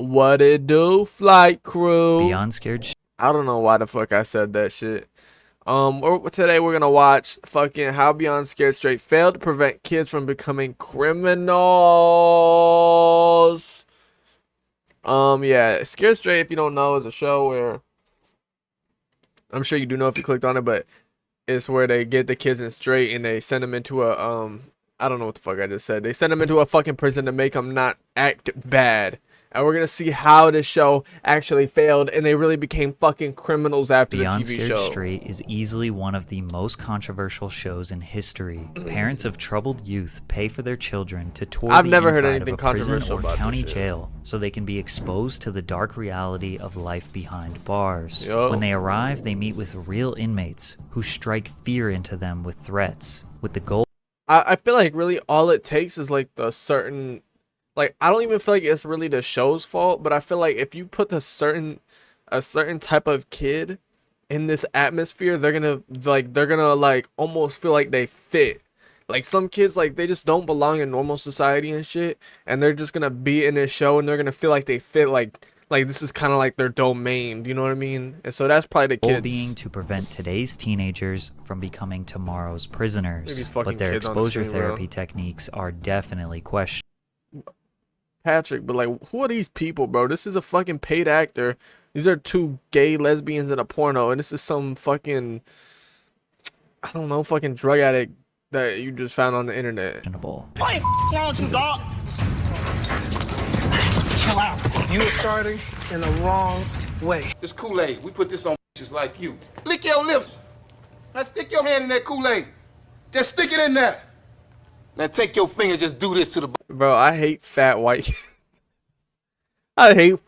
What it do, flight crew? Beyond Scared. I don't know why the fuck I said that shit. Today we're gonna watch fucking how Beyond Scared Straight failed to prevent kids from becoming criminals. Yeah, Scared Straight, if you don't know, is a show where I'm sure you do know if you clicked on it, but it's where they get the kids in straight and they send them into a I don't know what the fuck I just said. They send them into a fucking prison to make them not act bad. And we're gonna see how this show actually failed and they really became fucking criminals after Beyond the TV Scared show. Straight is easily one of the most controversial shows in history. Parents of troubled youth pay for their children to tour I've the never heard inside anything of a prison controversial or about county this shit. jail so they can be exposed to the dark reality of life behind bars. Yo. When they arrive, they meet with real inmates who strike fear into them with threats, with the goal. I feel like really all it takes is like the certain, like I don't even feel like it's really the show's fault, but I feel like if you put a certain type of kid in this atmosphere, they're gonna like almost feel like they fit. Like some kids, like they just don't belong in normal society and shit, and they're just gonna be in this show and they're gonna feel like they fit, like this is kind of like their domain, you know what I mean? And so that's probably the goal kids. being to prevent today's teenagers from becoming tomorrow's prisoners. These fucking But their kids on the exposure screen, bro. therapy techniques are definitely questionable. Patrick, but like, who are these people, bro? This is a fucking paid actor. These are two gay lesbians in a porno, and this is some fucking, I don't know, fucking drug addict that you just found on the internet. Why the wrong with you, dog? Chill out. You are starting in the wrong way. This Kool-Aid, we put this on just like you. Lick your lips. Now stick your hand in that Kool-Aid. Just stick it in there. Now take your finger, just do this to the... Bro, I hate fat white. I hate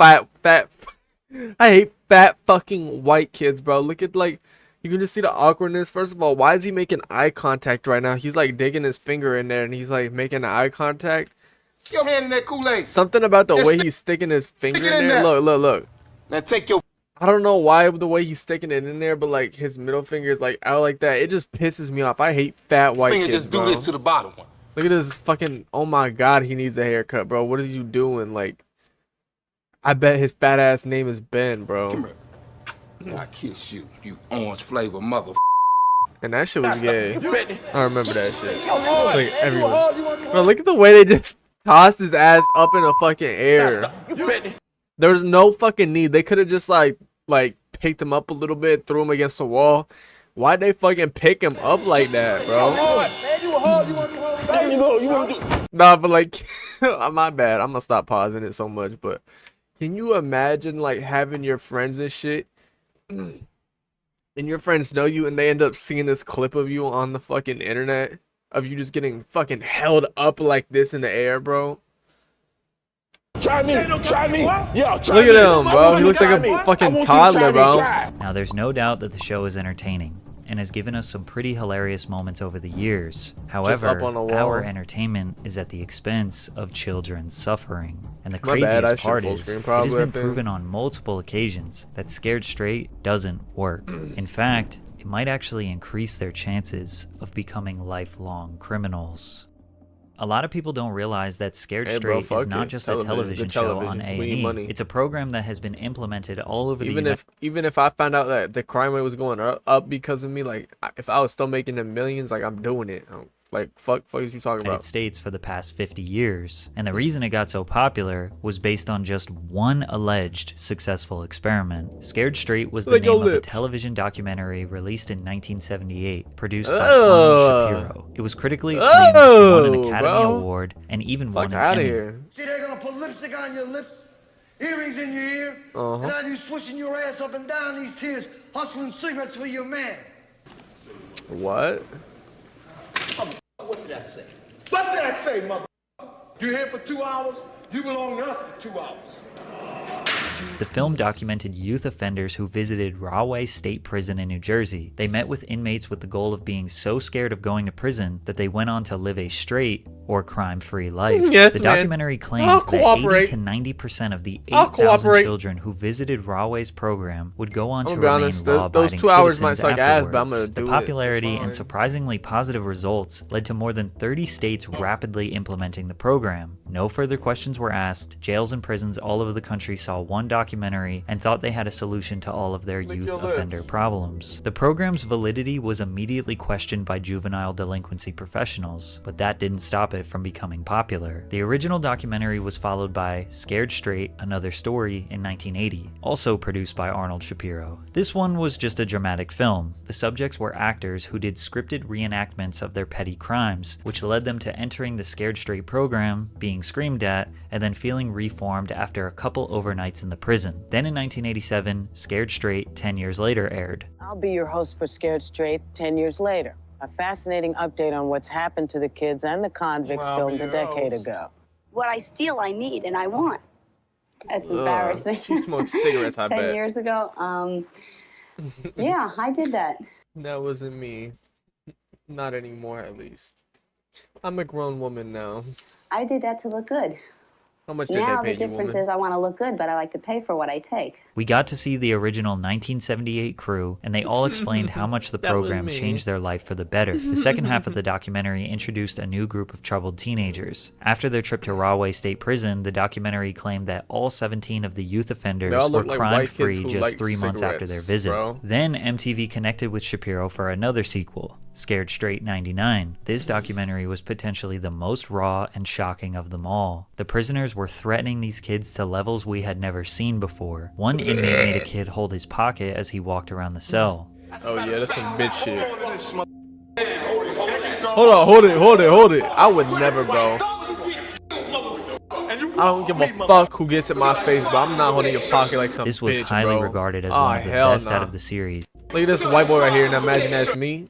fat fucking white kids, bro. Look at, like, you can just see the awkwardness. First of all, why is he making eye contact right now? He's like digging his finger in there and he's like making eye contact. Stick your hand in that Kool-Aid. Something about the way he's sticking his finger in there. Look. Now take your... I don't know why the way he's sticking it in there, but like his middle finger is like out like that. It just pisses me off. I hate fat white finger, kids, just do bro. this to the bottom one. Look at this fucking, oh my god, he needs a haircut, bro. What are you doing? Like, I bet his fat ass name is Ben, bro. Come here. I kiss you, you orange flavor mother. And that shit was gay. I remember that shit. Like everyone. Bro, look at the way they just tossed his ass up in the fucking air. There was no fucking need. They could have just like picked him up a little bit, threw him against the wall. Why'd they fucking pick him up like that, bro? Nah, but like, my bad. I'm gonna stop pausing it so much. But can you imagine like having your friends and shit, and your friends know you, and they end up seeing this clip of you on the fucking internet of you just getting fucking held up like this in the air, bro? Try me. Yeah, try Look at him, bro. He looks like a fucking toddler, bro. Now, there's no doubt that the show is entertaining and has given us some pretty hilarious moments over the years. However, up on a wall. our entertainment is at the expense of children's suffering. And the My bad, I craziest should part full is, screen it has probably, I been think. proven on multiple occasions that Scared Straight doesn't work. In fact, it might actually increase their chances of becoming lifelong criminals. A lot of people don't realize that Scared Hey, bro, Straight fuck is not it. just Television, a television good show television. on We need A&E. money. It's a program that has been implemented all over the United Even if I found out that the crime rate was going up because of me, like if I was still making the millions, like I'm doing it. Like fuck is you talking about? States for the past 50 years. And the reason it got so popular was based on just one alleged successful experiment. Scared Straight was the Like name your of a lips. television documentary released in 1978, produced by Oh. Arnold Shapiro. It was critically acclaimed, won an Academy bro. Award, and even won Fuck an out of Emmy. here. See, they're gonna put lipstick on your lips, earrings in your ear, Uh-huh. and have you swishing your ass up and down these tears, hustling cigarettes for your man. What? What did I say? What did I say, mother? You here for 2 hours? You belong to us for 2 hours. The film documented youth offenders who visited Rahway State Prison in New Jersey. They met with inmates with the goal of being so scared of going to prison that they went on to live a straight or crime-free life. Yes, the man. documentary I'll claims that 80 cooperate. to 90% of the I'll 8,000 cooperate. children who visited Rahway's program would go on to I'm gonna be remain honest, law-abiding those 2 hours might citizens suck ass, but I'm afterwards. gonna The do it. popularity It's fine. and surprisingly positive results led to more than 30 states rapidly implementing the program. No further questions were asked. Jails and prisons all over the country saw one documentary and thought they had a solution to all of their youth your offender lips. problems. The program's validity was immediately questioned by juvenile delinquency professionals, but that didn't stop it from becoming popular. The original documentary was followed by Scared Straight, Another Story in 1980, also produced by Arnold Shapiro. This one was just a dramatic film. The subjects were actors who did scripted reenactments of their petty crimes, which led them to entering the Scared Straight program, being screamed at, and then feeling reformed after a couple overnights in the prison. Then in 1987, Scared Straight 10 years later aired. I'll be your host for Scared Straight 10 years later. A fascinating update on what's happened to the kids and the convicts Wow, filmed a your decade host. ago. What I steal, I need, and I want. That's embarrassing. She smokes cigarettes, I 10 bet. years ago, yeah, I did that. That wasn't me. Not anymore, at least. I'm a grown woman now. I did that to look good. How much did Now they the pay you, difference woman? is I want to look good, but I like to pay for what I take. We got to see the original 1978 crew, and they all explained how much the That was program me. changed their life for the better. The second half of the documentary introduced a new group of troubled teenagers. After their trip to Rahway State Prison, the documentary claimed that all 17 of the youth offenders They all were look like white kids crime-free who just like 3 months after their cigarettes, visit. bro. Then MTV connected with Shapiro for another sequel, Scared Straight 99. This documentary was potentially the most raw and shocking of them all. The prisoners were threatening these kids to levels we had never seen before. One inmate made a kid hold his pocket as he walked around the cell. Oh yeah, that's some bitch shit. Hold it. I would never, bro. I don't give a fuck who gets in my face, but I'm not holding your pocket like some This was bitch, highly bro. regarded as Oh, one of the hell best out nah. of the series. Look at this white boy right here, and imagine that's me.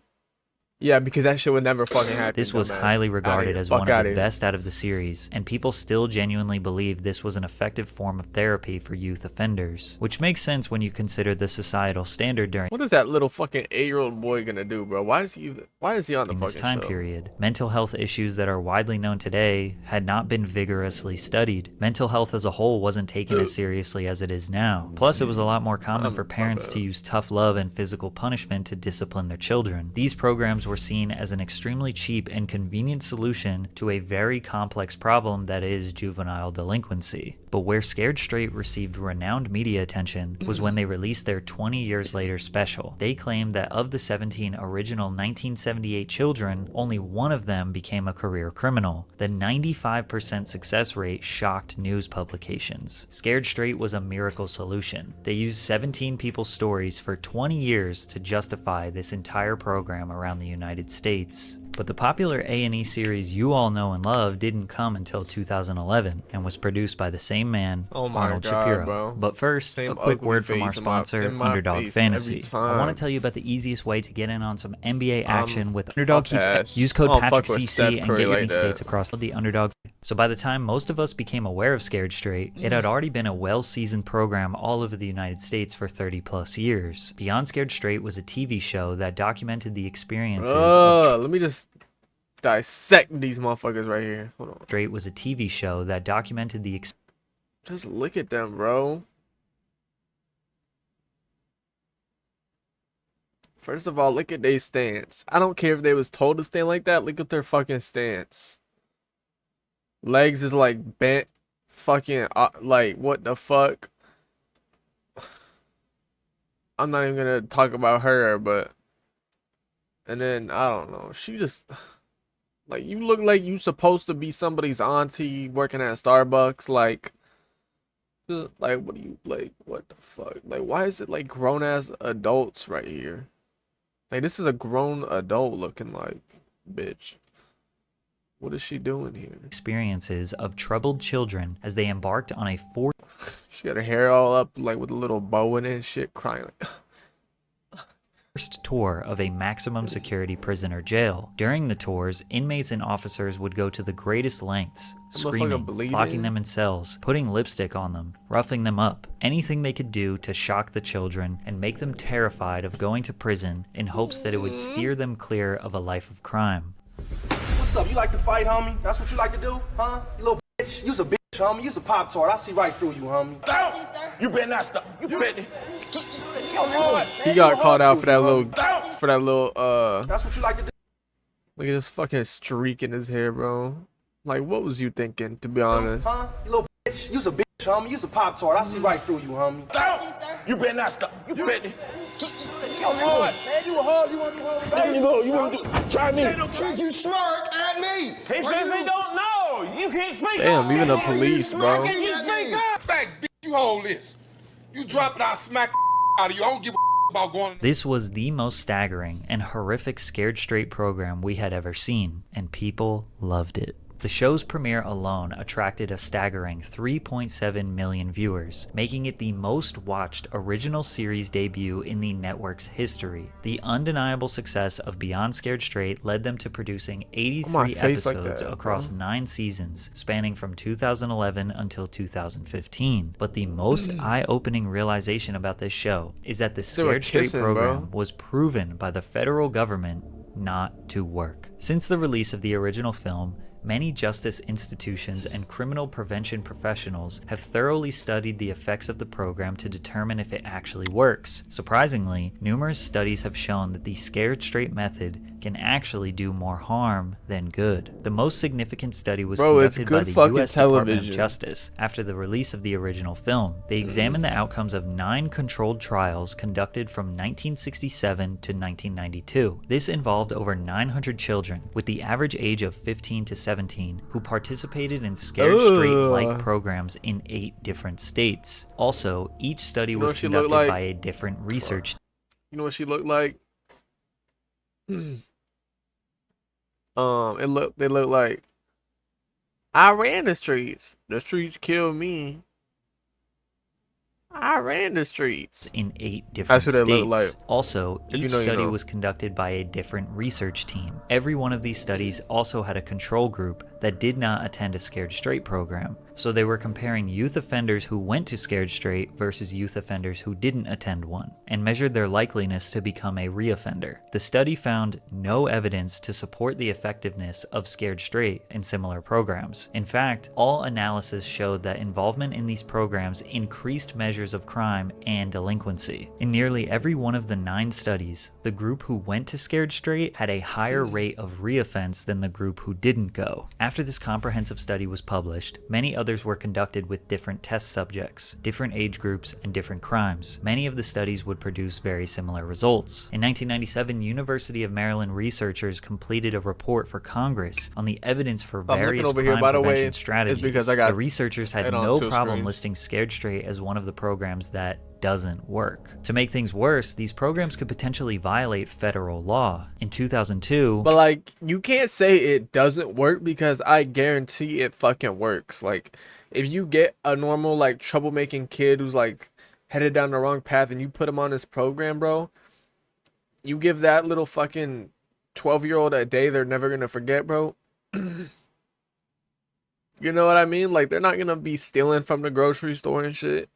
Yeah, because that shit would never fucking happen. This was dumbass. highly Outta regarded here. as Fuck one of outta the here. best out of the series, and people still genuinely believe this was an effective form of therapy for youth offenders, which makes sense when you consider the societal standard during What is that little fucking 8-year-old boy gonna do, bro? Why is he on the this fucking time show? period. Mental health issues that are widely known today had not been vigorously studied. Mental health as a whole wasn't taken as seriously as it is now. Plus, it was a lot more common for parents to use tough love and physical punishment to discipline their children. These programs were seen as an extremely cheap and convenient solution to a very complex problem that is juvenile delinquency. But where Scared Straight received renowned media attention was when they released their 20 years later special. They claimed that of the 17 original 1978 children, only one of them became a career criminal. The 95% success rate shocked news publications. Scared Straight was a miracle solution. They used 17 people's stories for 20 years to justify this entire program around the United States. But the popular A&E series you all know and love didn't come until 2011 and was produced by the same man, Oh my Arnold God, Shapiro. bro. But first, Same a quick ugly word from our face in my- sponsor, in my Underdog face every Fantasy. I want time. to tell you about the easiest way to get in on some NBA action with Underdog. I'll Keeps pass. use code I don't fuck with PatrickCC Steph and Curry get your like that. states across the Underdog. So by the time most of us became aware of Scared Straight, it had already been a well-seasoned program all over the United States for 30 plus years. Beyond Scared Straight was a TV show that documented the experiences of Let me just dissect these motherfuckers right here. Hold on. Straight was a TV show that documented the Just look at them, bro. First of all, look at their stance. I don't care if they was told to stand like that. Look at their fucking stance. Legs is like bent. Fucking like what the fuck? I'm not even gonna talk about her, but and then I don't know. She just like you look like you supposed to be somebody's auntie working at Starbucks. Like, just, like what do you like? What the fuck? Like, why is it like grown ass adults right here? Like, this is a grown adult looking like bitch. What is she doing here? experiences of troubled children as they embarked on a She got her hair all up like with a little bow in it and shit, crying like first tour of a maximum security prison or jail. During the tours, inmates and officers would go to the greatest lengths, screaming, locking them in cells, putting lipstick on them, roughing them up, anything they could do to shock the children and make them terrified of going to prison in hopes that it would steer them clear of a life of crime. What's up? You like to fight, homie? That's what you like to do, huh? You little bitch. You's a bitch, homie. You's a Pop-Tart. I see right through you, homie. You better not stop. You better. He got caught out for that little, That's what you like to do. look at this fucking streak in his hair, bro. Like, what was you thinking, to be honest? Huh? You little bitch. You's a bitch, homie. You's a Pop-Tart. I see right through you, homie. You better not stop. You better. You hard, man. You hard. You want to do hard? There you go. You want to try me? Should you smirk at me? He says he don't know. You can't speak. Damn, even the police, bro. Fact, bitch, you hold this. You drop it, I'll smack out of you. I don't give a about going. This was the most staggering and horrific Scared Straight program we had ever seen, and people loved it. The show's premiere alone attracted a staggering 3.7 million viewers, making it the most watched original series debut in the network's history. The undeniable success of Beyond Scared Straight led them to producing 83 episodes across 9 seasons, spanning from 2011 until 2015. But the most eye-opening realization about this show is that the Scared Straight program was proven by the federal government not to work. Since the release of the original film, many justice institutions and criminal prevention professionals have thoroughly studied the effects of the program to determine if it actually works. Surprisingly, numerous studies have shown that the Scared Straight method can actually do more harm than good. The most significant study was conducted by the U.S. Department of Justice after the release of the original film. They examined the outcomes of 9 controlled trials conducted from 1967 to 1992. This involved over 900 children, with the average age of 15 to 17, who participated in Scared Straight-like programs in 8 different states. Also, each study was conducted by a different research. You know what she looked like? They look like, I ran the streets. The streets killed me. I ran the streets. In 8 different states. That's what they look like. Also, each study was conducted by a different research team. Every one of these studies also had a control group that did not attend a Scared Straight program. So they were comparing youth offenders who went to Scared Straight versus youth offenders who didn't attend one, and measured their likeliness to become a reoffender. The study found no evidence to support the effectiveness of Scared Straight in similar programs. In fact, all analysis showed that involvement in these programs increased measures of crime and delinquency. In nearly every one of the 9 studies, the group who went to Scared Straight had a higher rate of reoffense than the group who didn't go. After this comprehensive study was published, many others were conducted with different test subjects, different age groups, and different crimes. Many of the studies would produce very similar results. In 1997, University of Maryland researchers completed a report for Congress on the evidence for various crime prevention strategies. The researchers had no problem listing Scared Straight as one of the programs that doesn't work. To make things worse, these programs could potentially violate federal law. In 2002... But like, you can't say it doesn't work, because I guarantee it fucking works. Like, if you get a normal, like, troublemaking kid who's like headed down the wrong path and you put him on this program, bro, you give that little fucking 12-year-old a day they're never gonna forget, bro. You know what I mean? Like, they're not gonna be stealing from the grocery store and shit.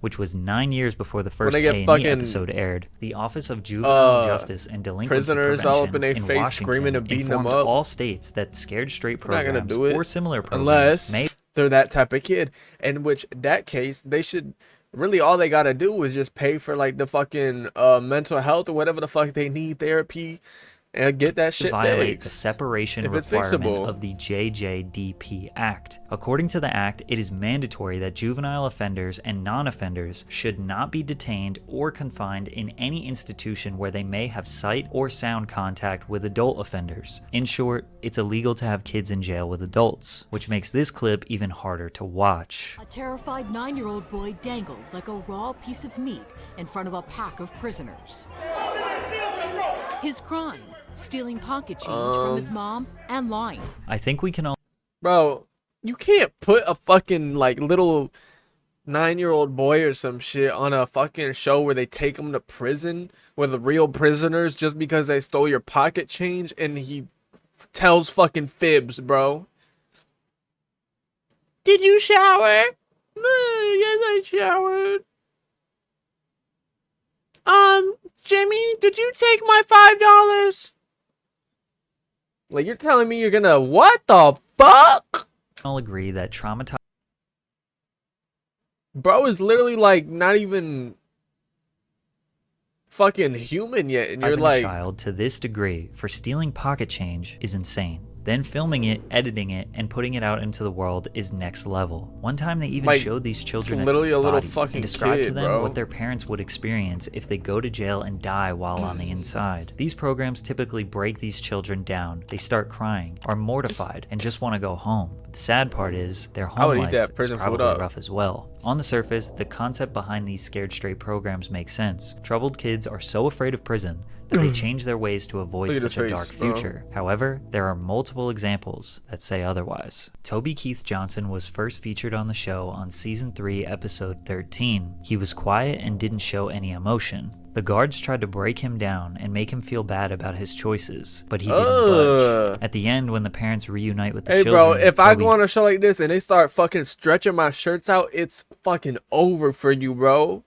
Which was 9 years before the first A&E episode aired. The Office of Juvenile Justice and Delinquency prisoners Prevention all up in their face Washington screaming and beating them up. All states that Scared Straight They're programs do it or similar programs unless they're that type of kid. In which that case, they should really, all they gotta do is just pay for like the fucking mental health or whatever the fuck they need, therapy, and get that shit violate fixed. The separation requirement of the JJDP Act. According to the Act, it is mandatory that juvenile offenders and non-offenders should not be detained or confined in any institution where they may have sight or sound contact with adult offenders. In short, it's illegal to have kids in jail with adults, which makes this clip even harder to watch. A terrified 9-year-old boy dangled like a raw piece of meat in front of a pack of prisoners. His crime: stealing pocket change from his mom and lying. I think we can all... Bro, you can't put a fucking like little 9-year-old boy or some shit on a fucking show where they take him to prison with the real prisoners just because they stole your pocket change, and he tells fucking fibs, bro. Did you shower? Yes, I showered. Jimmy, did you take my $5? Like, you're telling me you're gonna, what the fuck? All agree that traumatized Bro is literally like not even fucking human yet, and you're a like, child to this degree for stealing pocket change is insane. Then filming it, editing it, and putting it out into the world is next level. One time they even like, showed these children it's literally a little body fucking and described to kid, them bro. what their parents would experience if they go to jail and die while on the inside. These programs typically break these children down. They start crying, are mortified, and just want to go home. But the sad part is their I would home eat life that is prison food probably up. rough as well. On the surface, the concept behind these Scared Straight programs makes sense. Troubled kids are so afraid of prison that they change their ways to avoid Look at such his a face, dark bro. future. However, there are multiple examples that say otherwise. Toby Keith Johnson was first featured on the show on season 3, episode 13. He was quiet and didn't show any emotion. The guards tried to break him down and make him feel bad about his choices, but he didn't budge. At the end, when the parents reunite with the hey, children, bro, if I Toby's go on a show like this and they start fucking stretching my shirts out, it's fucking over for you, bro.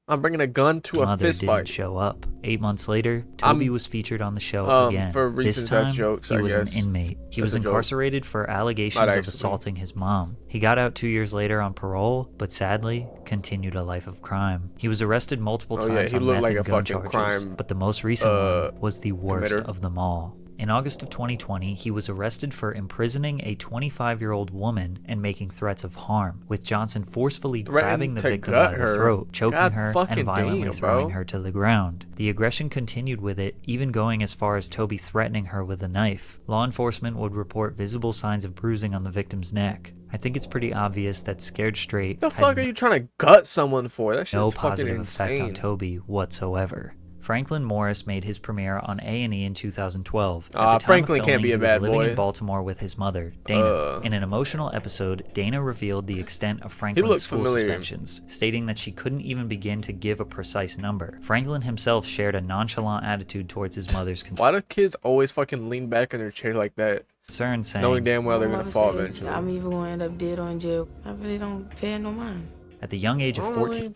I'm bringing a gun to a mother fist didn't fight. show up. 8 months later, Toby was featured on the show again. For This reasons as time, jokes, he I was guess. an inmate. He was That's a joke. incarcerated for allegations Not of actually. assaulting his mom. He got out 2 years later on parole, but sadly, continued a life of crime. He was arrested multiple Oh, times yeah, he on looked meth like and a gun fucking charges, crime, but the most recent one was the worst committer. of them all. In August of 2020, he was arrested for imprisoning a 25-year-old woman and making threats of harm, with Johnson forcefully grabbing the to victim gut by the her. throat, choking God her, fucking and violently damn, throwing bro. her to the ground. The aggression continued with it, even going as far as Toby threatening her with a knife. Law enforcement would report visible signs of bruising on the victim's neck. I think it's pretty obvious that Scared Straight The had fuck are you trying to gut someone for? That no shit's fucking positive effect on insane. Toby whatsoever. Franklin Morris made his premiere on A&E in 2012. At the time of Franklin can't filming, be a he was bad living boy. in Baltimore with his mother, Dana. In an emotional episode, Dana revealed the extent of Franklin's looks school familiar. suspensions, stating that she couldn't even begin to give a precise number. Franklin himself shared a nonchalant attitude towards his mother's Why do kids always fucking lean back in their chair like that, concern, saying, knowing damn well they're gonna fall eventually? I'm either going to end up dead or in jail. I really don't pay no mind. at the young age of 14,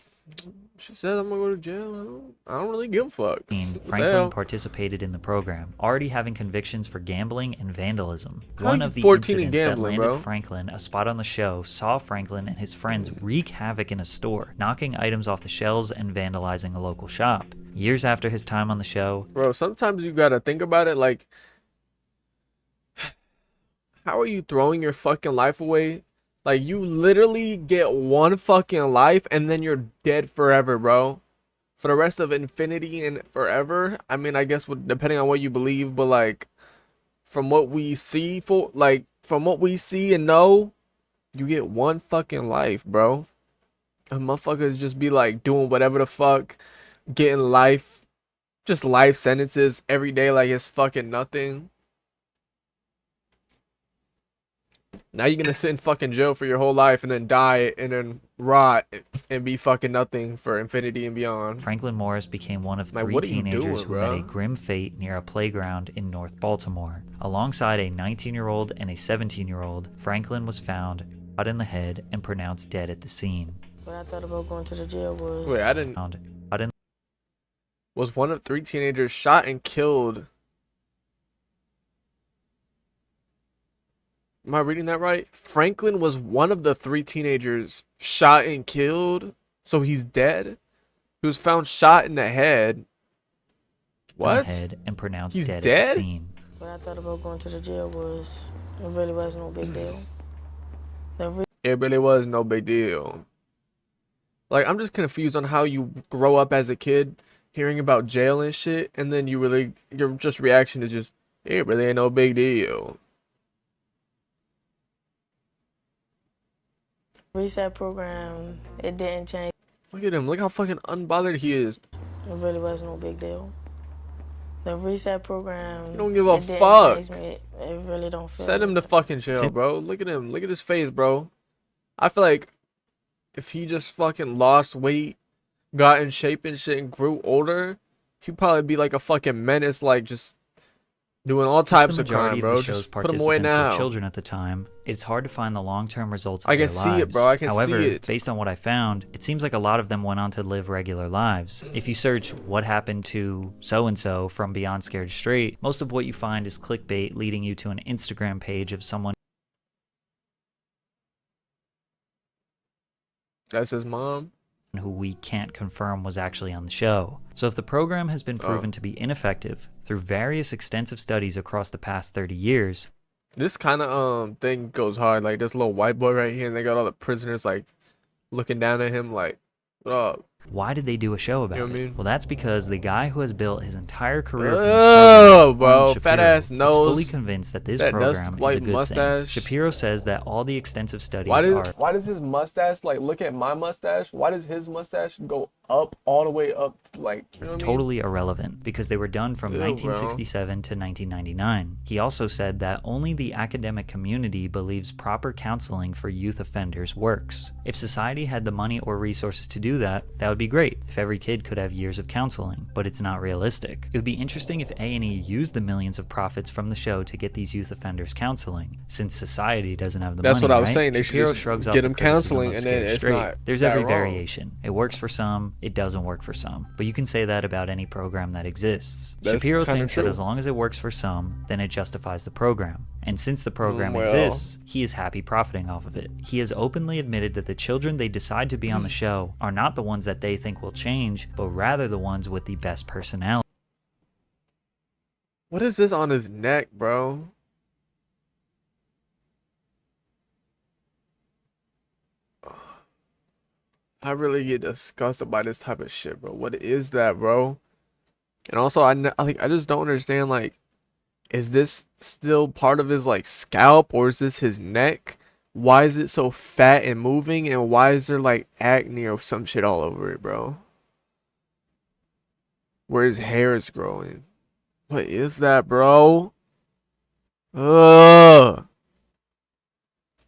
She says I'm gonna go to jail. I don't really give a fuck. What the Franklin hell? participated in the program, already having convictions for gambling and vandalism. How One you of the 14 and incidents that gambling, landed bro? Franklin a spot on the show saw Franklin and his friends wreak havoc in a store, knocking items off the shelves and vandalizing a local shop. Years after his time on the show, Bro, sometimes you gotta think about it like, how are you throwing your fucking life away? Like, you literally get one fucking life and then you're dead forever, bro. For the rest of infinity and forever. I mean, I guess depending on what you believe, but like, from what we see from what we see and know, you get one fucking life, bro. And motherfuckers just be like doing whatever the fuck, getting life, just life sentences every day like it's fucking nothing. Now you're gonna sit in fucking jail for your whole life and then die and then rot and be fucking nothing for infinity and beyond. Franklin Morris became one of Like, 3 what are you teenagers doing, who met bro? a grim fate near a playground in North Baltimore. Alongside a 19-year-old and a 17-year-old, Franklin was found shot in the head and pronounced dead at the scene. What I thought about going to the jail was... Wait, I didn't. Found shot in Was one of 3 teenagers shot and killed? Am I reading that right? Franklin was one of the 3 teenagers shot and killed, so he's dead. He was found shot in the head. What? the head and pronounced He's dead at dead? the scene. What I thought about going to the jail was... It really wasn't no big deal. The re- It really was no big deal. Like, I'm just confused on how you grow up as a kid hearing about jail and shit, and then your just reaction is just, it really ain't no big deal. reset program, it didn't change. Look at him. Look how fucking unbothered he is. It really wasn't no big deal. The reset program. You don't give a it didn't fuck. change me. It really don't feel. Send him to fucking jail, bro. Look at him. Look at his face, bro. I feel like if he just fucking lost weight, got in shape and shit, and grew older, he'd probably be like a fucking menace, like just doing all Since types the of crime, majority of the bro. show's Just put him away participants were now. children at the time, it's hard to find the long-term results of I their can lives. see it, bro. I can However, see it. based on what I found, it seems like a lot of them went on to live regular lives. If you search what happened to so-and-so from Beyond Scared Straight, most of what you find is clickbait leading you to an Instagram page of someone That's his mom. Who we can't confirm was actually on the show. So if the program has been proven to be ineffective through various extensive studies across the past 30 years, this kind of thing goes hard. Like this little white boy right here, and they got all the prisoners like looking down at him like, what up? why did they do a show about You know what I it? mean? Well, that's because the guy who has built his entire career from this Oh, program, bro, Arnold fat Shapiro, ass is nose. fully convinced that this That program dust is a white good mustache. thing. Shapiro says that all the extensive studies Why are does his mustache, like, look at my mustache? Why does his mustache go up all the way up, like, you know what I mean? totally irrelevant because they were done from Ew, 1967 to 1999. He also said that only the academic community believes proper counseling for youth offenders works. If society had the money or resources to do that, that would be great if every kid could have years of counseling, but it's not realistic. It would be interesting if A&E used the millions of profits from the show to get these youth offenders counseling, since society doesn't have the money. That's what I was right? saying. They should Shapiro just shrugs off get the them criticism counseling, of and then Scared it's Straight. not There's that every wrong. variation. It works for some, it doesn't work for some. But you can say that about any program that exists. That's Shapiro kinda thinks true. that as long as it works for some, then it justifies the program. And since the program Well. exists, he is happy profiting off of it. He has openly admitted that the children they decide to be on the show are not the ones that they think will change, but rather the ones with the best personality. What is this on his neck, bro? I really get disgusted by this type of shit, bro. What is that, bro? And also, I just don't understand, like, is this still part of his, like, scalp, or is this his neck? Why is it so fat and moving, and why is there, like, acne or some shit all over it, bro? Where his hair is growing. What is that, bro? Ugh.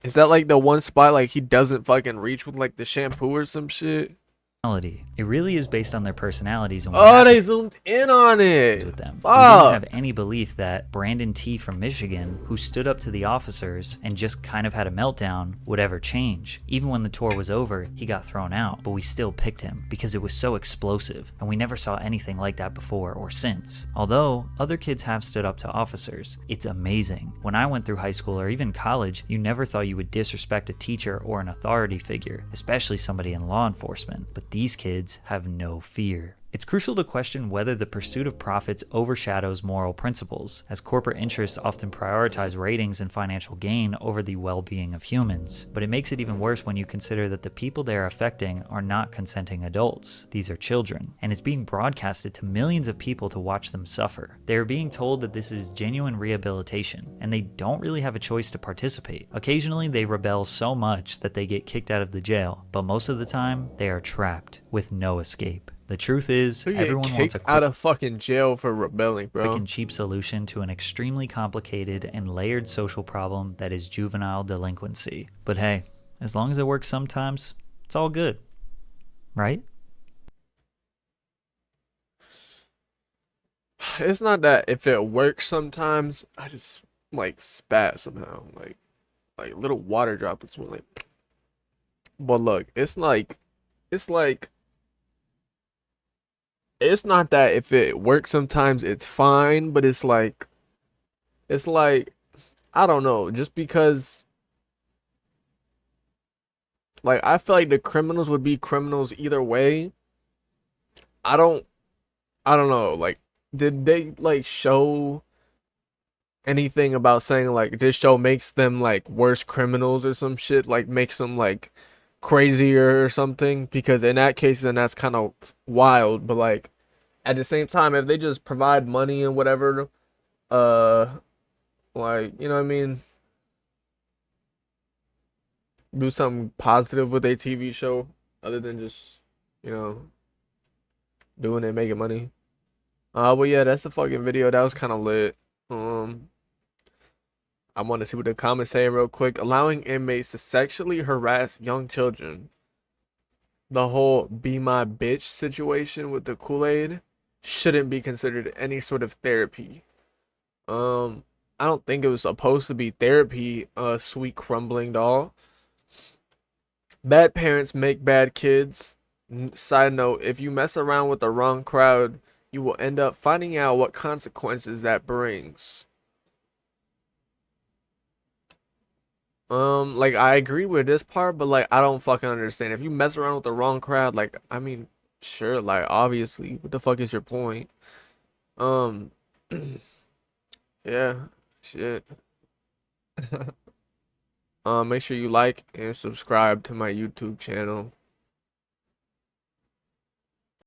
Is that like the one spot like he doesn't fucking reach with like the shampoo or some shit? It really is based on their personalities and what Oh, happens they zoomed in on it. with them. We Fuck. didn't have any belief that Brandon T from Michigan, who stood up to the officers and just kind of had a meltdown, would ever change. Even when the tour was over, he got thrown out, but we still picked him because it was so explosive, and we never saw anything like that before or since. Although other kids have stood up to officers, it's amazing. When I went through high school or even college, you never thought you would disrespect a teacher or an authority figure, especially somebody in law enforcement. But these kids have no fear. It's crucial to question whether the pursuit of profits overshadows moral principles, as corporate interests often prioritize ratings and financial gain over the well-being of humans. But it makes it even worse when you consider that the people they are affecting are not consenting adults. These are children, and it's being broadcasted to millions of people to watch them suffer. They are being told that this is genuine rehabilitation, and they don't really have a choice to participate. Occasionally, they rebel so much that they get kicked out of the jail, but most of the time, they are trapped with no escape. The truth is, You get everyone wants a kicked out of fucking jail for rebelling, quick bro. and cheap solution to an extremely complicated and layered social problem that is juvenile delinquency. But hey, as long as it works sometimes, it's all good. Right? It's not that if it works sometimes, I just like spat somehow, like little water droplets went like. But look, it's not that if it works sometimes it's fine, but it's like I don't know, just because like I feel like the criminals would be criminals either way. I don't know, like did they like show anything about saying like this show makes them like worse criminals or some shit, like makes them like crazier or something? Because in that case then that's kind of wild, but like at the same time if they just provide money and whatever, like, you know what I mean, do something positive with a TV show other than just, you know, doing it, making money. Well, yeah, that's the fucking video. That was kind of lit. I want to see what the comments say real quick. Allowing inmates to sexually harass young children the whole be my bitch situation with the Kool-Aid shouldn't be considered any sort of therapy. I don't think it was supposed to be therapy, sweet crumbling doll. Bad parents make bad kids. Side note, if you mess around with the wrong crowd, you will end up finding out what consequences that brings. Like I agree with this part, but like I don't fucking understand. If you mess around with the wrong crowd, like I mean, sure, like obviously, what the fuck is your point? Um, yeah, shit. Make sure you like and subscribe to my YouTube channel.